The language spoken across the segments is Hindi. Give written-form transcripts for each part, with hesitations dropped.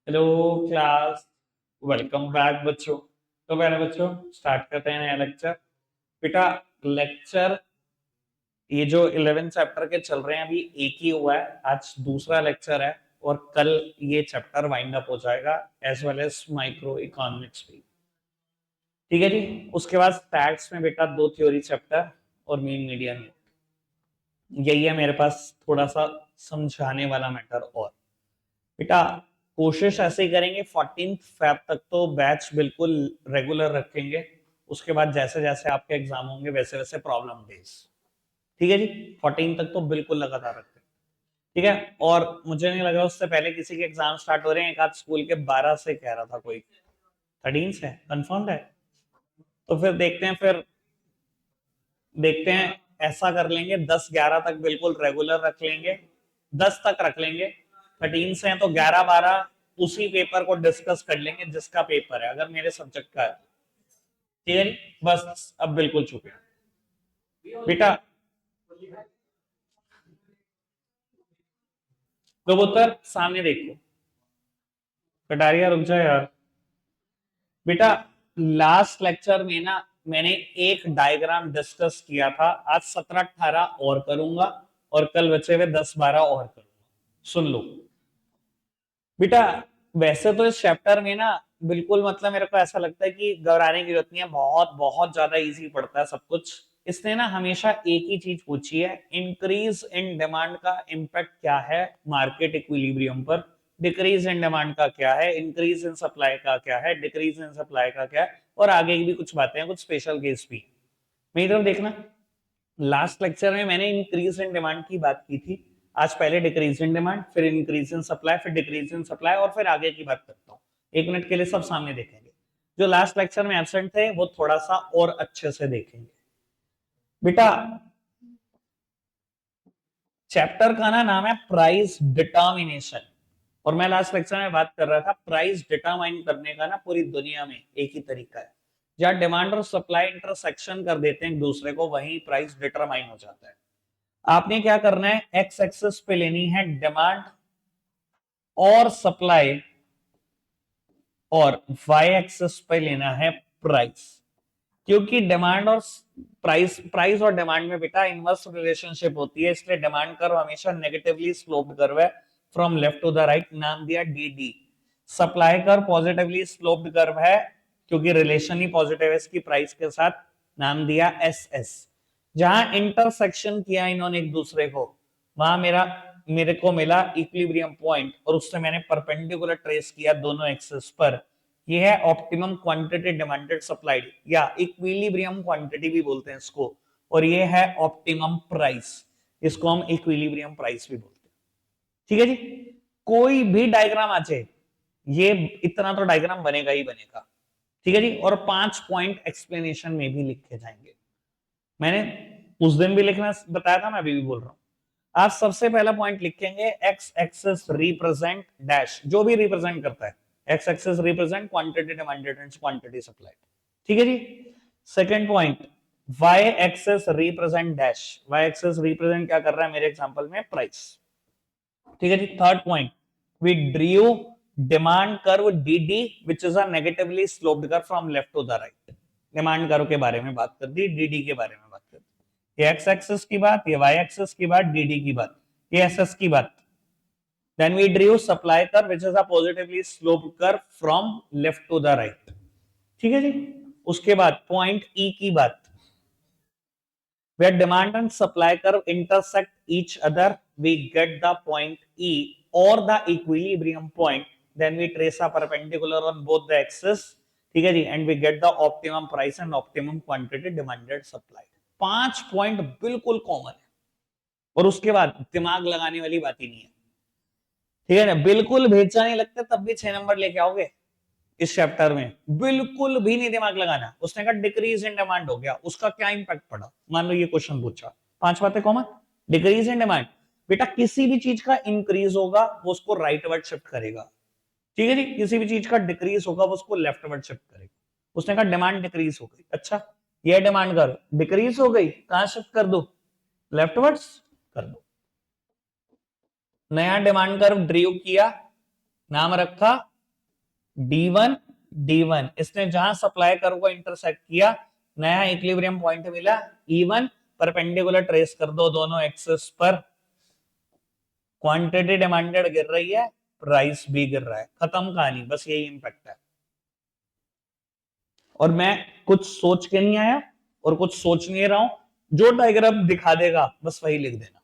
Hello class. वेलकम बैक बच्चों। तो पहले बच्चों स्टार्ट करते हैं नया लेक्चर। बेटा लेक्चर ये जो 11 चैप्टर के चल रहे हैं अभी एक ही हुआ है, आज दूसरा लेक्चर है और कल ये चैप्टर वाइंड अप हो जाएगा as well as micro economics भी। ठीक है जी। उसके बाद स्टैट्स में बेटा दो थ्योरी चैप्टर और मीन मीडियन। यही है मेरे पास थोड़ा सा समझाने वाला मैटर। और बेटा कोशिश ऐसे ही करेंगे 14 फेब तक तो बैच बिल्कुल रेगुलर रखेंगे। उसके बाद जैसे जैसे आपके एग्जाम होंगे वैसे वैसे प्रॉब्लम डेज। ठीक है जी। 14 तक तो बिल्कुल लगातार रखते हैं। ठीक है। और मुझे नहीं लग रहा उससे पहले किसी के एग्जाम स्टार्ट हो रहे हैं। एक आध स्कूल के 12 से कह रहा था कोई। 13 से कंफर्म है। तो फिर देखते हैं ऐसा कर लेंगे 10-11 तक बिल्कुल रेगुलर रख लेंगे। 10 तक रख लेंगे। 13 से हैं तो 11-12 उसी पेपर को डिस्कस कर लेंगे जिसका पेपर है, अगर मेरे सब्जेक्ट का है। ठीक है जी? बस अब बिल्कुल चुप है बेटा। कबूतर सामने देखो। कटारिया रुक जा यार। बेटा लास्ट लेक्चर में ना मैंने एक डायग्राम डिस्कस किया था। आज 17-18 और करूंगा और कल बचे हुए 10-12 और करूंगा। सुन लो बेटा। वैसे तो इस चैप्टर में ना बिल्कुल मतलब मेरे को ऐसा लगता है कि घबराने की जरूरत नहीं है, बहुत बहुत ज्यादा इजी पड़ता है सब कुछ। इसने ना हमेशा एक ही चीज पूछी है, इंक्रीज इन डिमांड का इम्पैक्ट क्या है मार्केट इक्विलिब्रियम पर, डिक्रीज इन डिमांड का क्या है, इंक्रीज इन सप्लाई का क्या है, डिक्रीज इन सप्लाई का क्या है, और आगे की भी कुछ बातें हैं, कुछ स्पेशल केस भी। मेरी तरफ देखना। लास्ट लेक्चर में मैंने इंक्रीज इन डिमांड की बात की थी। आज पहले डिक्रीज इन डिमांड, फिर इंक्रीज इन सप्लाई, फिर डिक्रीज इन सप्लाई, और फिर आगे की बात करता हूँ। 1 मिनट के लिए सब सामने देखेंगे। जो लास्ट लेक्चर में एब्सेंट थे वो थोड़ा सा और अच्छे से देखेंगे बेटा। चैप्टर का ना नाम है प्राइस डिटर्मिनेशन। और मैं लास्ट लेक्चर में बात कर रहा था प्राइस डिटरमाइन करने का ना पूरी दुनिया में एक ही तरीका है। जहां डिमांड और सप्लाई इंटरसेक्शन कर देते हैं एक दूसरे को, वहीं प्राइस डिटरमाइन हो जाता है। आपने क्या करना है, एक्स एक्सिस पे लेनी है डिमांड और सप्लाई, और वाई एक्सिस पे लेना है प्राइस। क्योंकि डिमांड और प्राइस प्राइस और डिमांड में बेटा इनवर्स रिलेशनशिप होती है, इसलिए डिमांड कर्व हमेशा नेगेटिवली स्लोप्ड कर्व है from left to the right, नाम दिया D D. Supply curve positively sloped curve है क्योंकि रिलेशन ही पॉजिटिव है इसकी प्राइस के साथ, नाम दिया एस एस। जहां इंटरसेक्शन किया इन्होंने एक दूसरे को, वहां मेरे को मिला इक्विलिब्रियम पॉइंट, और उससे मैंने परपेंडिकुलर ट्रेस किया दोनों एक्सिस पर। ये है ऑप्टिमम क्वांटिटी डिमांडेड सप्लाइड, या इक्विलिब्रियम क्वांटिटी भी बोलते हैं इसको। और ये है ऑप्टिमम प्राइस, इसको हम इक्विलिब्रियम प्राइस भी बोलते हैं। ठीक है जी। कोई भी डायग्राम आ जाए, ये इतना तो डायग्राम बनेगा ही बनेगा। ठीक है जी। और 5 पॉइंट एक्सप्लेनेशन में भी लिखे जाएंगे। मैंने उस दिन भी लिखना बताया था, मैं अभी भी बोल रहा हूं। आप सबसे पहला पॉइंट लिखेंगे एक्स एक्सेस रिप्रेजेंट डैश, जो भी रिप्रेजेंट करता है। X axis represent quantity demanded and quantity supplied. ठीक है जी। Second point y axis represent dash, y axis represent क्या कर रहा है मेरे एग्जांपल में, प्राइस। ठीक है जी। Third point we drew demand curve D D which is a negatively sloped curve from left to the right. Demand curve के बारे में बात कर दी, डीडी के बारे में बात कर दी। ये एक्स एक्सिस की बात, ये वाई एक्सिस की बात, डीडी की बात, ये एस एस की बात। Then we drew supply curve which is a positively sloped curve from left to the right. ठीक है जी। उसके बाद पॉइंट ई की बात, where demand and supply curve intersect each other, we get the point E or the equilibrium point. Then we trace a perpendicular on both the axes. ठीक है जी। And we get the optimum price and optimum quantity demanded supplied. 5 point बिल्कुल कॉमन है, और उसके बाद दिमाग लगाने वाली बात ही नहीं है। ठीक है ना, बिल्कुल भेजा नहीं लगता तब भी 6 नंबर लेके आओगे इस चैप्टर में। बिल्कुल भी नहीं दिमाग लगाना। उसने कहा डिक्रीज इन डिमांड हो गया, उसका क्या इंपैक्ट पड़ा, मान लो ये क्वेश्चन पूछा। 5 बातें कॉमन। डिक्रीज इन डिमांड, बेटा किसी भी चीज का इंक्रीज होगा वो उसको राइटवर्ड शिफ्ट करेगा। ठीक है जी। किसी भी चीज का डिक्रीज होगा वो उसको लेफ्टवर्ड शिफ्ट करेगा। उसने कहा डिमांड डिक्रीज हो गई, अच्छा ये डिमांड कर डिक्रीज हो गई, कहां शिफ्ट कर दो, लेफ्टवर्ड्स कर दो। नया डिमांड कर्व ड्रीव किया, नाम रखा D1 D1 इसने जहां सप्लाई कर्व को इंटरसेक्ट किया, नया इक्विलिब्रियम पॉइंट मिला E1, परपेंडिकुलर ट्रेस कर दो दोनों एक्सिस पर, क्वांटिटी डिमांडेड गिर रही है, प्राइस भी गिर रहा है, खत्म कहानी, बस यही इंपैक्ट है। और मैं कुछ सोच के नहीं आया और कुछ सोच नहीं रहा हूं, जो डायग्राम दिखा देगा बस वही लिख देना,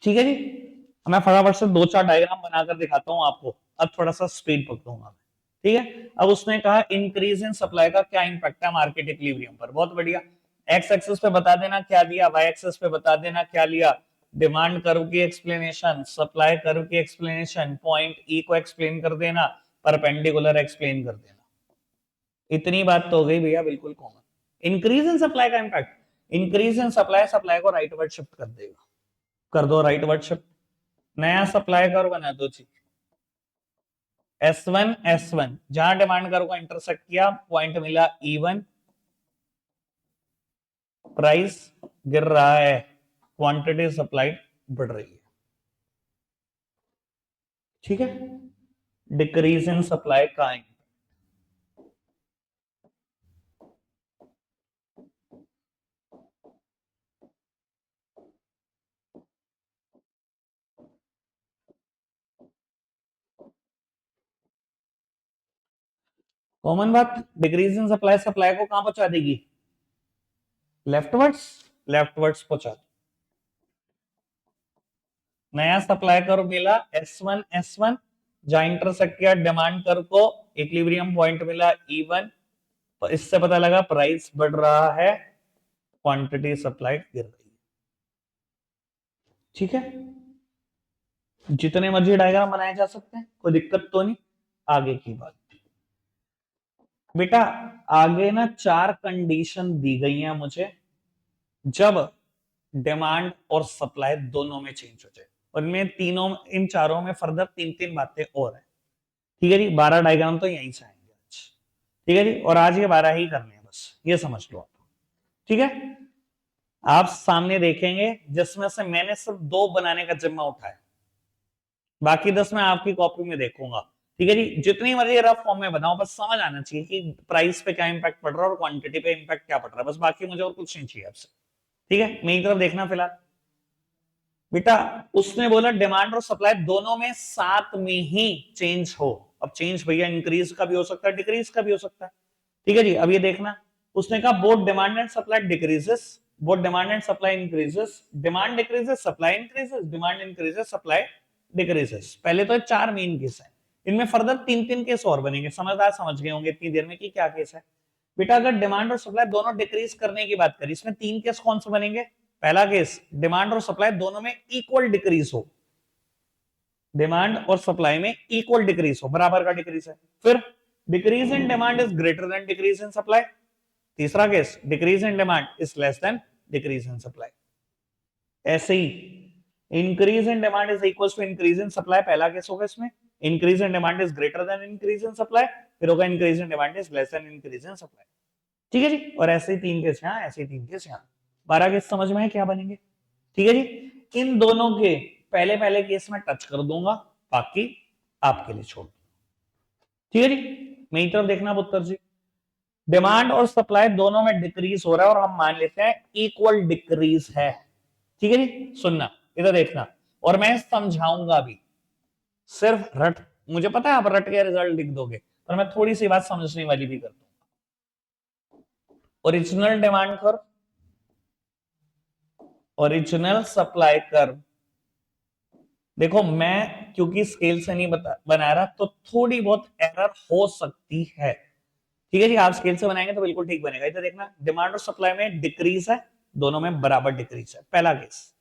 ठीक है जी। मैं फटाफट से दो चार डायग्राम बनाकर दिखाता हूं आपको, अब थोड़ा सा स्पीड पकड़ूंगा, ठीक है। अब उसने कहा इंक्रीज इन सप्लाई का क्या इंपैक्ट है मार्केट इक्विलिब्रियम पर, बहुत बढ़िया। एक्स एक्सिस पे बता देना क्या दिया, वाई एक्सिस पे बता देना क्या लिया, डिमांड कर्व की एक्सप्लेनेशन, सप्लाई कर्व की एक्सप्लेनेशन, पॉइंट ई को एक्सप्लेन कर देना, परपेंडिकुलर एक्सप्लेन कर देना। इतनी बात तो हो गई भैया, बिल्कुल कॉमन। इंक्रीज इन सप्लाई का impact, increase in supply, supply को राइटवर्ड शिफ्ट कर देगा, कर दो राइटवर्ड शिफ्ट, नया सप्लाई कर्व बना दो जी, S1 जहां डिमांड कर्व को इंटरसेक्ट किया, पॉइंट मिला E1, प्राइस गिर रहा है, क्वांटिटी सप्लाई बढ़ रही है, ठीक है। डिक्रीज इन सप्लाई का कॉमन बात, डिक्रीज इन सप्लाई, सप्लाई को कहां पहुंचा देगी, लेफ्टवर्ड्स, लेफ्टवर्ड्स पहुंचा, नया सप्लाई कर्व मिला S1 जहां इंटरसेक्ट किया डिमांड कर्व को, इक्विलिब्रियम पॉइंट मिला E1, तो इससे पता लगा प्राइस बढ़ रहा है, क्वांटिटी सप्लाई गिर रही है, ठीक है। जितने मर्जी डायग्राम बनाए जा सकते हैं, कोई दिक्कत तो नहीं। आगे की बात बेटा, आगे ना चार कंडीशन दी गई हैं मुझे, जब डिमांड और सप्लाई दोनों में चेंज हो जाए, और इनमें तीनों, इन चारों में फर्दर तीन तीन बातें और हैं, ठीक है जी। 12 डायग्राम तो यहीं से आएंगे आज, ठीक है जी, और आज ये 12 ही करने हैं, बस ये समझ लो आप, ठीक है। आप सामने देखेंगे जिसमें से मैंने सिर्फ 2 बनाने का जिम्मा उठाया, बाकी 10 मैं आपकी कॉपी में देखूंगा, ठीक है जी। जितनी मर्जी रफ फॉर्म में बनाओ, बस समझ आना चाहिए कि प्राइस पे क्या इंपैक्ट पड़ रहा है और क्वांटिटी पे इंपैक्ट क्या पड़ रहा है, बस बाकी मुझे और कुछ नहीं चाहिए आपसे, ठीक है। मेरी तरफ देखना फिलहाल बेटा, उसने बोला डिमांड और सप्लाई दोनों में साथ में ही चेंज हो, अब चेंज भैया इंक्रीज का भी हो सकता है, डिक्रीज का भी हो सकता है, ठीक है जी। अब ये देखना, उसने कहा both demand and supply decreases, both demand and supply increases, demand decreases supply increases, demand increases supply decreases. पहले तो 4 मेन केस है, इनमें फर्दर 3-3 केस और बनेंगे, समझदार समझ गए होंगे इतनी देर में कि क्या केस है। बेटा अगर डिमांड और सप्लाई दोनों डिक्रीज करने की बात करें, इसमें 3 केस कौन से बनेंगे। पहला केस, डिमांड और सप्लाई दोनों में इक्वल डिक्रीज हो, डिमांड और सप्लाई में इक्वल डिक्रीज हो, बराबर का डिक्रीज है। फिर decrease in demand is greater than decrease in supply. तीसरा case, decrease in demand is less than decrease in supply. ऐसे ही increase in demand is equal to increase in supply, पहला केस होगा इसमें, increase in demand is greater than increase in supply, फिर होगा increase in demand is less then increase in supply, ठीक है जी। और ऐसे ही 3 केस यहाँ, ऐसे ही 3 केस यहाँ, 12 केस समझ में है क्या बनेंगे, ठीक है जी। इन दोनों के पहले पहले केस में टच कर दूंगा, बाकी आपके लिए छोड़, ठीक है जी। मेरी तरफ देखना पुत्र जी, डिमांड और सप्लाई दोनों में डिक्रीज हो रहा है और हम मान लेते हैं इक्वल डिक्रीज है, ठीक है जी। सुनना, इधर देखना, और मैं समझाऊंगा भी, सिर्फ रट, मुझे पता है आप रट के रिजल्ट लिख दोगे, पर मैं थोड़ी सी बात समझने वाली भी कर दूंगा। Original demand curve, original supply curve, देखो मैं क्योंकि स्केल से नहीं बना रहा, तो थोड़ी बहुत एरर हो सकती है, ठीक है जी। आप स्केल से बनाएंगे तो बिल्कुल ठीक बनेगा। इधर देखना, डिमांड और सप्लाई में डिक्रीज है, दोनों में बराबर डिक्रीज है, पहला केस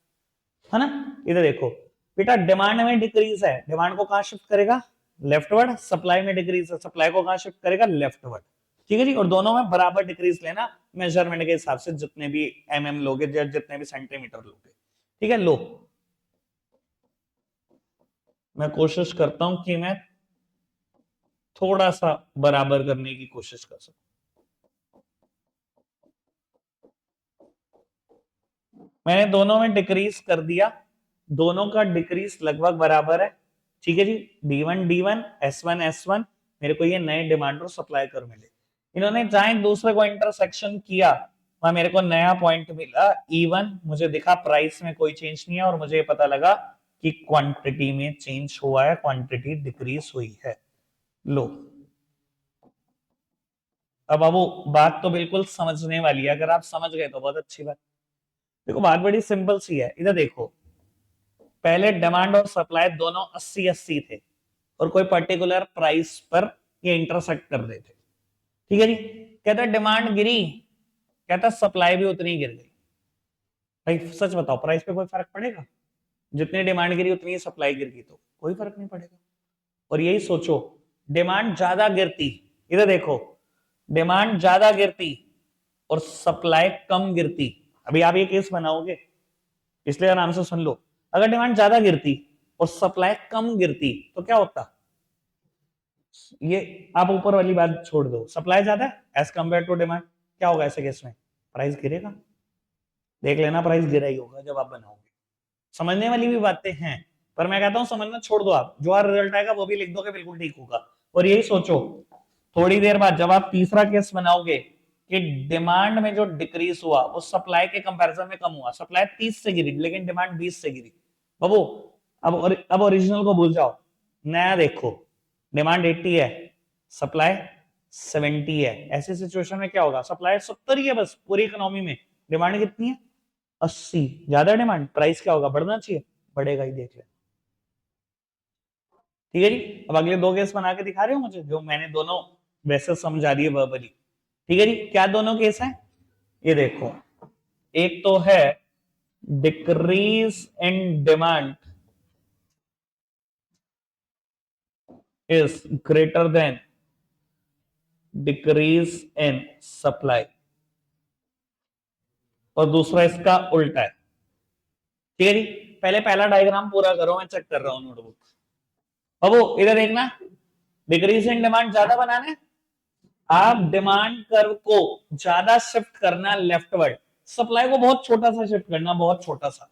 है ना। इधर देखो बेटा, डिमांड में डिक्रीज है, डिमांड को कहां शिफ्ट करेगा, लेफ्टवर्ड, सप्लाई में डिक्रीज है, सप्लाई को कहां शिफ्ट करेगा, लेफ्टवर्ड, ठीक है जी। और दोनों में बराबर डिक्रीज लेना, मेजरमेंट के हिसाब से जितने भी लोगे, जितने भी सेंटीमीटर लोगे, ठीक है। लो, मैं कोशिश करता हूं कि मैं थोड़ा सा बराबर करने की कोशिश कर सकूं। मैंने दोनों में डिक्रीज कर दिया, दोनों का डिक्रीज लगभग बराबर है, ठीक है जी, D1 S1 मेरे को ये नए डिमांड और सप्लाई कर मिले। इन्होंने जहां एक दूसरे को इंटरसेक्शन किया वहां मेरे को नया पॉइंट मिला E1, मुझे दिखा प्राइस में कोई चेंज नहीं है और मुझे पता लगा कि क्वांटिटी में चेंज हुआ है, क्वांटिटी डिक्रीज हुई है। लो अब बाबू बात तो बिल्कुल समझने वाली है, अगर आप समझ गए तो बहुत अच्छी बात। देखो बात बड़ी सिंपल सी है, इधर देखो पहले डिमांड और सप्लाई दोनों 80-80 थे और कोई पर्टिकुलर प्राइस पर ये इंटरसेक्ट कर रहे थे। ठीक है जी, कहता डिमांड गिरी, कहता सप्लाई भी उतनी गिर गई। भाई सच बताओ प्राइस पे कोई फर्क पड़ेगा? जितनी डिमांड गिरी उतनी सप्लाई गिर गई तो कोई फर्क नहीं पड़ेगा। और यही सोचो डिमांड ज्यादा गिरती, इधर देखो डिमांड ज्यादा गिरती और सप्लाई कम गिरती। अभी आप ये केस बनाओगे इसलिए आराम से सुन लो, अगर डिमांड ज्यादा गिरती और सप्लाई कम गिरती तो क्या होता? ये आप ऊपर वाली बात छोड़ दो, सप्लाई ज्यादा एज कंपेयर टू डिमांड, क्या होगा ऐसे केस में? प्राइस गिरेगा। देख लेना प्राइस गिरा ही होगा जब आप बनाओगे। समझने वाली भी बातें हैं, पर मैं कहता हूं समझना छोड़ दो, आप जो रिजल्ट आएगा वो भी लिख दोगे बिल्कुल ठीक होगा। और यही सोचो थोड़ी देर बाद जब आप तीसरा केस बनाओगे कि डिमांड में जो डिक्रीज हुआ वो सप्लाई के कंपैरिजन में कम हुआ, सप्लाई 30 से गिरी लेकिन डिमांड 20 से गिरी। बाबू अब ओरिजिनल को भूल जाओ, नया देखो डिमांड 80 है, सप्लाई 70 है। ऐसी सिचुएशन में क्या होगा? सप्लाई 70 ही है बस पूरी इकोनॉमी में, डिमांड कितनी है? 80। ज्यादा डिमांड, प्राइस क्या होगा? बढ़ना चाहिए, बढ़ेगा ही, देख ले। ठीक है जी, अब अगले दो केस बना के दिखा रहे हो मुझे जो मैंने दोनों वैसे समझा दिए वर्बली। ठीक है जी, क्या दोनों केस हैं? ये देखो एक तो है decrease in demand is greater than decrease in supply, और दूसरा इसका उल्टा है। ठीक है जी, पहले पहला डायग्राम पूरा करो, मैं चेक कर रहा हूं नोटबुक। अब वो इधर देखना, डिक्रीज इन डिमांड ज्यादा बनाना है, आप डिमांड कर्व को ज्यादा शिफ्ट करना लेफ्टवर्ड, सप्लाई को बहुत छोटा सा शिफ्ट करना, बहुत छोटा सा,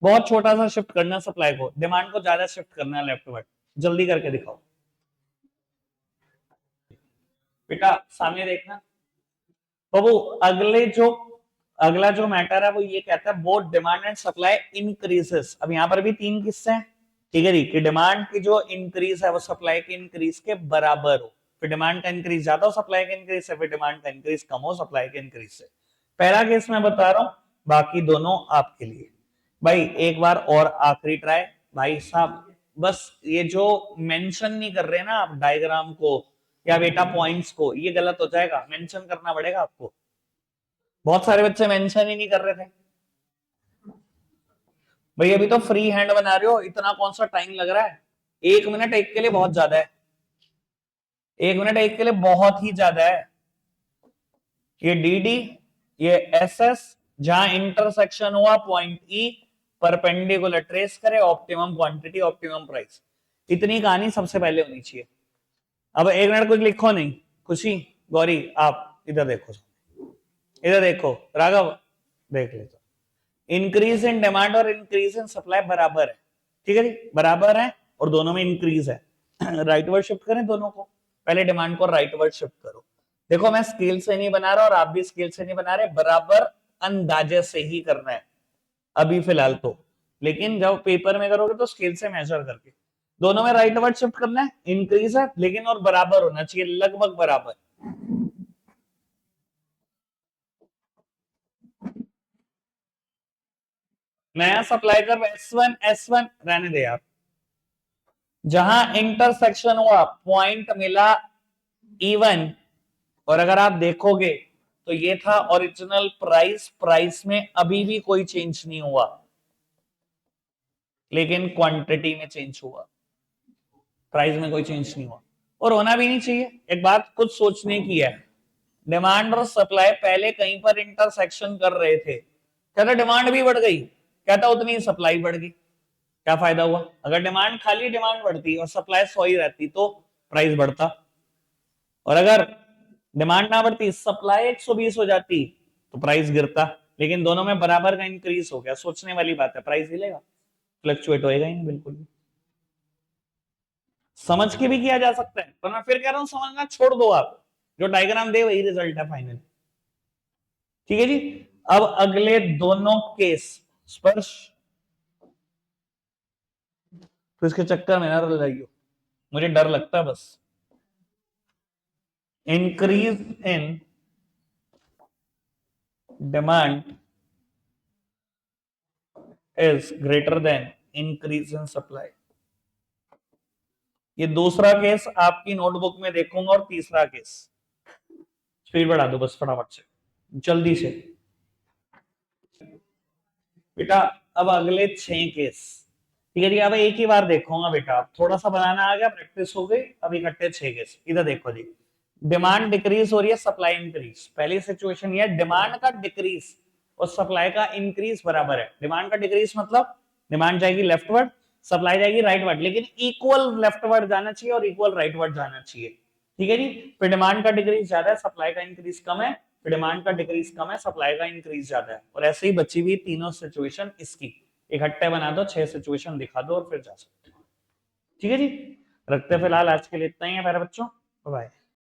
बहुत छोटा सा शिफ्ट करना सप्लाई को, डिमांड को ज्यादा शिफ्ट करना लेफ्टवर्ड। जल्दी करके दिखाओ बेटा, सामने देखना। तो वो अगला जो मैटर है वो ये कहता है both demand and supply increases. अब यहां पर भी तीन किस्से हैं। ठीक है जी, कि डिमांड की जो इंक्रीज है वो सप्लाई के इंक्रीज के बराबर हो, फिर डिमांड का इंक्रीज ज्यादा हो सप्लाई के इंक्रीज से, फिर डिमांड का इंक्रीज कम हो सप्लाई के इंक्रीज से। पहला केस मैं बता रहा हूं, बाकी दोनों आपके लिए। भाई एक बार और आखिरी ट्राई, भाई साहब बस ये जो मेंशन नहीं कर रहे ना आप डायग्राम को या बेटा पॉइंट्स को, ये गलत हो जाएगा, मेंशन करना पड़ेगा आपको। बहुत सारे बच्चे मेंशन ही नहीं कर रहे थे। भाई अभी तो फ्री हैंड बना रहे हो, इतना कौन सा टाइम लग रहा है? 1 मिनट एक के लिए बहुत ज्यादा है, 1 मिनट एक के लिए बहुत ही ज्यादा है। ये डी, ये एस, जहां इंटरसेक्शन हुआ पॉइंट ई, परपेंडिकुलर ट्रेस करे, ऑप्टिमम क्वांटिटी ऑप्टिमम प्राइस, इतनी कहानी सबसे पहले होनी चाहिए। अब 1 मिनट कुछ लिखो नहीं, खुशी गौरी आप इधर देखो, इधर देखो राघव देख ले, तो इंक्रीज इन डिमांड और इंक्रीज इन सप्लाई बराबर है। ठीक है जी, बराबर है और दोनों में इंक्रीज है। राइट वर्ड शिफ्ट करें दोनों को, पहले डिमांड को राइट वर्ड शिफ्ट करो। देखो मैं स्केल से नहीं बना रहा और आप भी स्केल से नहीं बना रहे, बराबर अंदाजे से ही करना है अभी फिलहाल तो, लेकिन जब पेपर में करोगे तो स्केल से मेजर करके। दोनों में राइट वर्ड शिफ्ट करना है, इंक्रीज है लेकिन और बराबर होना चाहिए, लगभग बराबर। नया सप्लाई कर S1 रहने दे आप, जहां इंटरसेक्शन हुआ पॉइंट मिला E1, और अगर आप देखोगे तो ये था ओरिजिनल प्राइस, प्राइस में अभी भी कोई चेंज नहीं हुआ लेकिन क्वांटिटी में चेंज हुआ, प्राइस में कोई चेंज नहीं हुआ। और होना भी नहीं चाहिए, एक बात कुछ सोचने की है, डिमांड और सप्लाई पहले कहीं पर इंटरसेक्शन कर रहे थे, कहता डिमांड भी बढ़ गई, कहता उतनी सप्लाई बढ़ गई, क्या फायदा हुआ? अगर डिमांड खाली डिमांड बढ़ती और सप्लाई 100 ही रहती तो प्राइस बढ़ता, और अगर डिमांड ना बढ़ती सप्लाई 120 हो जाती तो प्राइस गिरता। लेकिन दोनों में बराबर का इंक्रीज हो गया, सोचने वाली बात है, प्राइस हिलेगा? फ्लक्चुएट होएगा ही नहीं बिल्कुल भी। समझ के भी किया जा सकता है, पर मैं फिर कह रहा हूं समझना छोड़ दो आप, जो डायग्राम दे वही रिजल्ट है फाइनल। ठीक है जी। अब अगले दोनों केस स्पर्श, तो इसके चक्कर में ना रल रही हो, मुझे डर लगता है बस। Increase in demand is greater than increase in supply. ये दूसरा केस आपकी नोटबुक में देखूंगा, और तीसरा केस स्पीड बढ़ा दो बस फटाफट से, जल्दी से बेटा। अब अगले 6 केस, ठीक है जी। अब एक ही बार देखूंगा बेटा, थोड़ा सा बनाना आ गया, प्रैक्टिस हो गई। अब इकट्ठे 6 केस इधर देखो जी। डिमांड डिक्रीज हो रही है, सप्लाई इंक्रीज। पहली सिचुएशन ये है, डिमांड का डिक्रीज और सप्लाई का इंक्रीज बराबर है। डिमांड का डिक्रीज मतलब डिमांड जाएगी लेफ्टवर्ड, सप्लाई जाएगी राइटवर्ड, लेकिन इक्वल लेफ्टवर्ड जाना चाहिए और इक्वल राइटवर्ड जाना चाहिए। ठीक है जी। फिर डिमांड का डिक्रीज ज्यादा है, सप्लाई का इंक्रीज कम है। फिर डिमांड का डिक्रीज कम है, सप्लाई का इंक्रीज ज्यादा है। और ऐसे ही बची हुई तीनों सिचुएशन इसकी इकट्ठे बना दो, 6 सिचुएशन दिखा दो और फिर जा सकते हो। ठीक है जी। रखते फिलहाल आज के लिए इतना ही है प्यारे बच्चों, बाय।